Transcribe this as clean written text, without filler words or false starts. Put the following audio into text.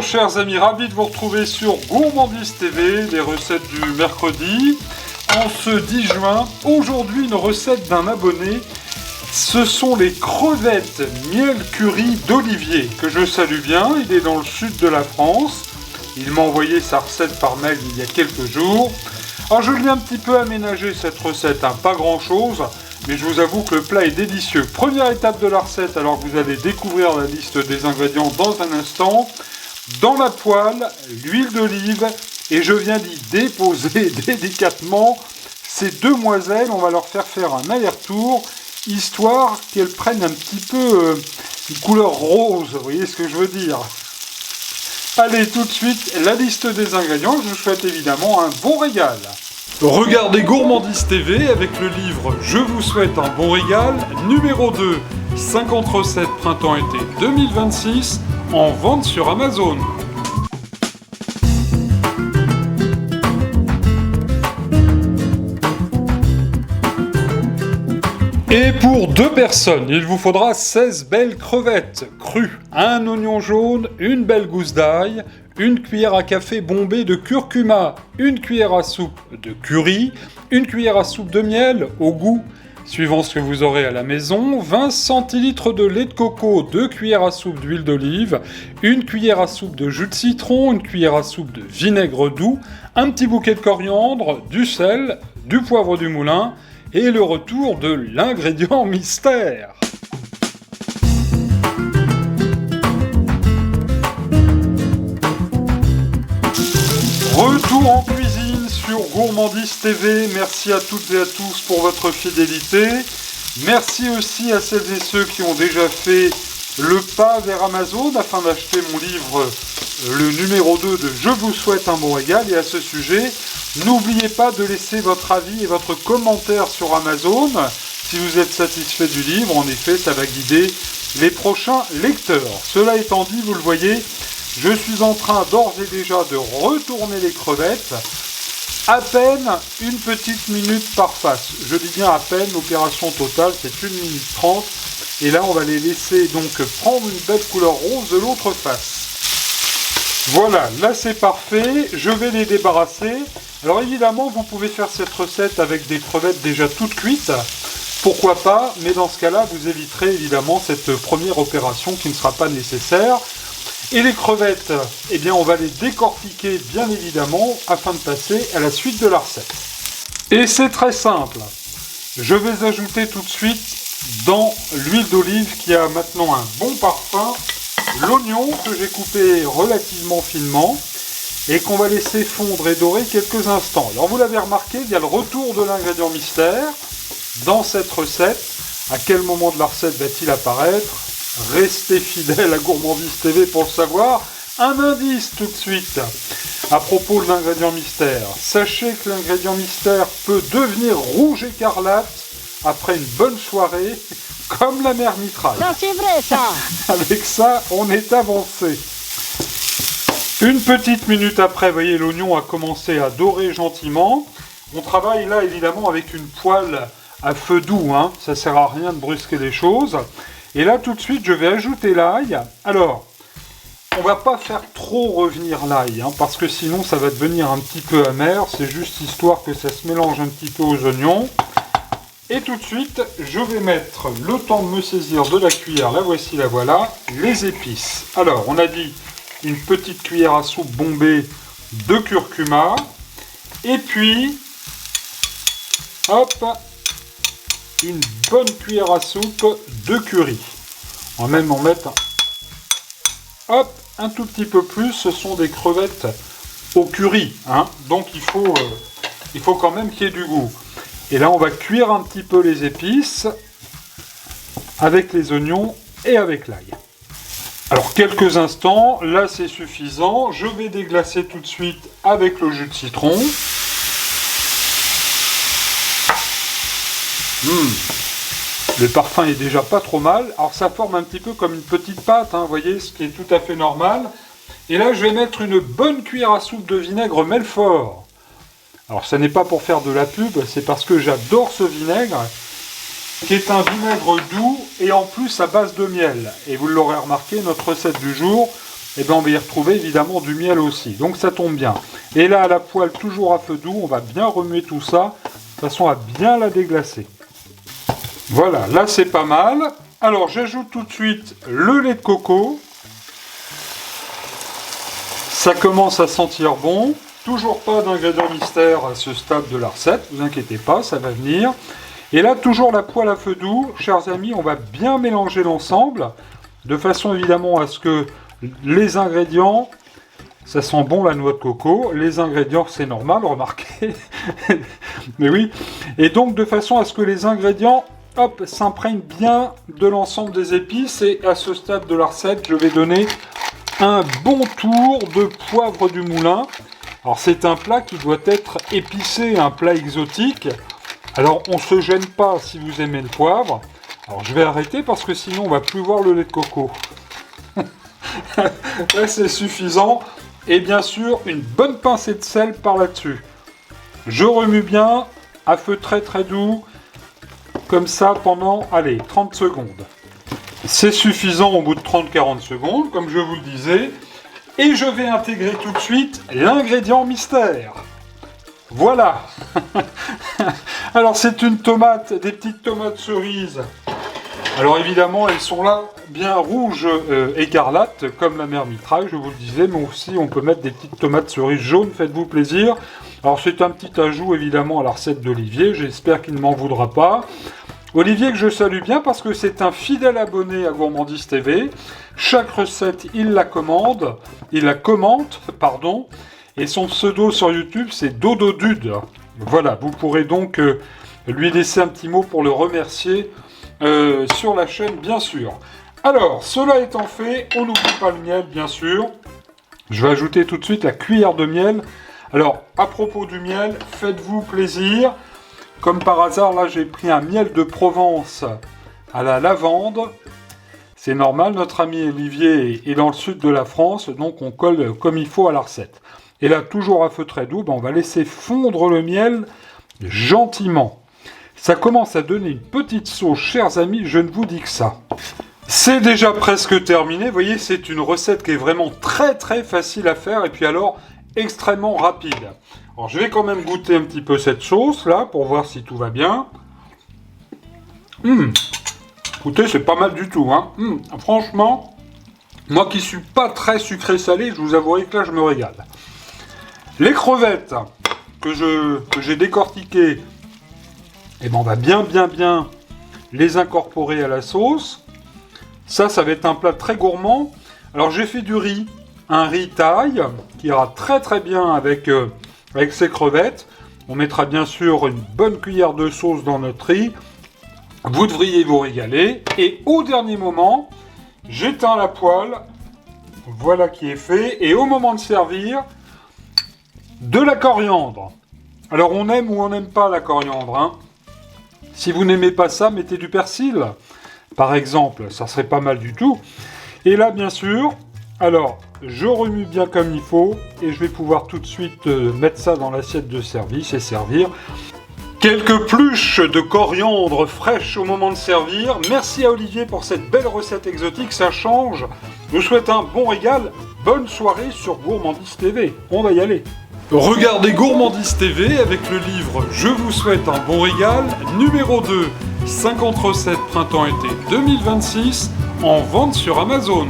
chers amis, ravi de vous retrouver sur Gourmandise TV, les recettes du mercredi, en ce 10 juin. Aujourd'hui, une recette d'un abonné, ce sont les crevettes miel curry d'Olivier, que je salue bien, il est dans le sud de la France. Il m'a envoyé sa recette par mail il y a quelques jours. Alors je l'ai un petit peu aménagé cette recette, pas grand chose, mais je vous avoue que le plat est délicieux. Première étape de la recette, alors vous allez découvrir la liste des ingrédients dans un instant. Dans la poêle, l'huile d'olive, et je viens d'y déposer délicatement ces demoiselles. On va leur faire un aller-retour, histoire qu'elles prennent un petit peu une couleur rose, vous voyez ce que je veux dire. Allez, tout de suite, la liste des ingrédients. Je vous souhaite évidemment un bon régal. Regardez Gourmandise TV avec le livre « Je vous souhaite un bon régal » numéro 2, 50 recettes printemps-été 2026, en vente sur Amazon. Et pour 2 personnes, il vous faudra 16 belles crevettes crues, un oignon jaune, une belle gousse d'ail, une cuillère à café bombée de curcuma, une cuillère à soupe de curry, une cuillère à soupe de miel au goût, suivant ce que vous aurez à la maison, 20 centilitres de lait de coco, 2 cuillères à soupe d'huile d'olive, une cuillère à soupe de jus de citron, une cuillère à soupe de vinaigre doux, un petit bouquet de coriandre, du sel, du poivre du moulin, et le retour de l'ingrédient mystère. Retour en cuisine sur Gourmandise TV. Merci à toutes et à tous pour votre fidélité. Merci aussi à celles et ceux qui ont déjà fait le pas vers Amazon afin d'acheter mon livre, le numéro 2 de Je vous souhaite un bon régal. Et à ce sujet, n'oubliez pas de laisser votre avis et votre commentaire sur Amazon si vous êtes satisfait du livre. En effet, ça va guider les prochains lecteurs. Cela étant dit, vous le voyez, je suis en train d'ores et déjà de retourner les crevettes. À peine une petite minute par face. Je dis bien à peine, l'opération totale c'est 1 minute 30. Et là on va les laisser donc prendre une belle couleur rose de l'autre face. Voilà, là c'est parfait, je vais les débarrasser. Alors évidemment vous pouvez faire cette recette avec des crevettes déjà toutes cuites. Pourquoi pas, mais dans ce cas-là vous éviterez évidemment cette première opération qui ne sera pas nécessaire. Et les crevettes, eh bien on va les décortiquer bien évidemment afin de passer à la suite de la recette. Et c'est très simple. Je vais ajouter tout de suite dans l'huile d'olive qui a maintenant un bon parfum, l'oignon que j'ai coupé relativement finement et qu'on va laisser fondre et dorer quelques instants. Alors vous l'avez remarqué, il y a le retour de l'ingrédient mystère dans cette recette. À quel moment de la recette va-t-il apparaître ? Restez fidèles à Gourmandise TV pour le savoir. Un indice tout de suite à propos de l'ingrédient mystère. Sachez que l'ingrédient mystère peut devenir rouge écarlate après une bonne soirée, comme la mère mitraille. Non, c'est vrai ça. Avec ça, on est avancé. Une petite minute après, vous voyez, l'oignon a commencé à dorer gentiment. On travaille là évidemment avec une poêle à feu doux, ça sert à rien de brusquer les choses. Et là, tout de suite, je vais ajouter l'ail. Alors, on va pas faire trop revenir l'ail, parce que sinon, ça va devenir un petit peu amer. C'est juste histoire que ça se mélange un petit peu aux oignons. Et tout de suite, je vais mettre, le temps de me saisir de la cuillère, la voici, la voilà, les épices. Alors, on a dit une petite cuillère à soupe bombée de curcuma. Et puis, hop, une bonne cuillère à soupe de curry. On va même en mettre un tout petit peu plus. Ce sont des crevettes au curry, donc il faut quand même qu'il y ait du goût. Et là on va cuire un petit peu les épices avec les oignons et avec l'ail. Alors quelques instants, là c'est suffisant. Je vais déglacer tout de suite avec le jus de citron. Le parfum est déjà pas trop mal. Alors ça forme un petit peu comme une petite pâte, vous voyez, ce qui est tout à fait normal. Et là je vais mettre une bonne cuillère à soupe de vinaigre Melfort. Alors ça n'est pas pour faire de la pub, c'est parce que j'adore ce vinaigre, qui est un vinaigre doux et en plus à base de miel. Et vous l'aurez remarqué, notre recette du jour, et bien on va y retrouver évidemment du miel aussi. Donc ça tombe bien. Et là, à la poêle, toujours à feu doux, on va bien remuer tout ça, de façon à bien la déglacer. Voilà, là c'est pas mal. Alors j'ajoute tout de suite le lait de coco. Ça commence à sentir bon. Toujours pas d'ingrédients mystères à ce stade de la recette, ne vous inquiétez pas, ça va venir. Et là, toujours la poêle à feu doux. Chers amis, on va bien mélanger l'ensemble, de façon évidemment à ce que les ingrédients, ça sent bon la noix de coco, les ingrédients c'est normal, remarquez, mais oui, et donc de façon à ce que les ingrédients, hop, s'imprègnent bien de l'ensemble des épices, et à ce stade de la recette, je vais donner un bon tour de poivre du moulin. Alors c'est un plat qui doit être épicé, un plat exotique. Alors on ne se gêne pas si vous aimez le poivre. Alors je vais arrêter parce que sinon on va plus voir le lait de coco. Là c'est suffisant. Et bien sûr une bonne pincée de sel par là-dessus. Je remue bien à feu très très doux. Comme ça pendant, allez, 30 secondes. C'est suffisant au bout de 30-40 secondes, comme je vous le disais. Et je vais intégrer tout de suite l'ingrédient mystère. Voilà. Alors c'est une tomate, des petites tomates cerises. Alors évidemment elles sont là bien rouges écarlates comme la mère mitraille, je vous le disais, mais aussi on peut mettre des petites tomates cerises jaunes, faites-vous plaisir. Alors c'est un petit ajout évidemment à la recette d'Olivier, j'espère qu'il ne m'en voudra pas. Olivier que je salue bien parce que c'est un fidèle abonné à Gourmandise TV. Chaque recette il la commente, pardon. Et son pseudo sur YouTube, c'est Dododude. Voilà, vous pourrez donc lui laisser un petit mot pour le remercier sur la chaîne, bien sûr. Alors, cela étant fait, on n'oublie pas le miel, bien sûr. Je vais ajouter tout de suite la cuillère de miel. Alors, à propos du miel, faites-vous plaisir. Comme par hasard, là, j'ai pris un miel de Provence à la lavande. C'est normal, notre ami Olivier est dans le sud de la France, donc on colle comme il faut à la recette. Et là, toujours à feu très doux, on va laisser fondre le miel gentiment. Ça commence à donner une petite sauce, chers amis, je ne vous dis que ça. C'est déjà presque terminé, vous voyez, c'est une recette qui est vraiment très très facile à faire, et puis alors, extrêmement rapide. Alors, je vais quand même goûter un petit peu cette sauce, là, pour voir si tout va bien. Écoutez, c'est pas mal du tout, hein. Franchement, moi qui suis pas très sucré-salé, je vous avouerai que là, je me régale. Les crevettes que j'ai décortiquées, et on va bien les incorporer à la sauce. Ça va être un plat très gourmand. Alors j'ai fait du riz, un riz thaï, qui ira très très bien avec ces crevettes. On mettra bien sûr une bonne cuillère de sauce dans notre riz. Vous devriez vous régaler. Et au dernier moment, j'éteins la poêle. Voilà qui est fait. Et au moment de servir, de la coriandre. Alors on aime ou on n'aime pas la coriandre, hein. Si vous n'aimez pas ça, mettez du persil, par exemple, ça serait pas mal du tout. Et là, bien sûr, alors, je remue bien comme il faut, et je vais pouvoir tout de suite mettre ça dans l'assiette de service et servir. Quelques pluches de coriandre fraîches au moment de servir. Merci à Olivier pour cette belle recette exotique, ça change. Je vous souhaite un bon régal, bonne soirée sur Gourmandise TV. On va y aller. Regardez Gourmandise TV avec le livre « Je vous souhaite un bon régal » numéro 2, 50 recettes printemps-été 2026, en vente sur Amazon.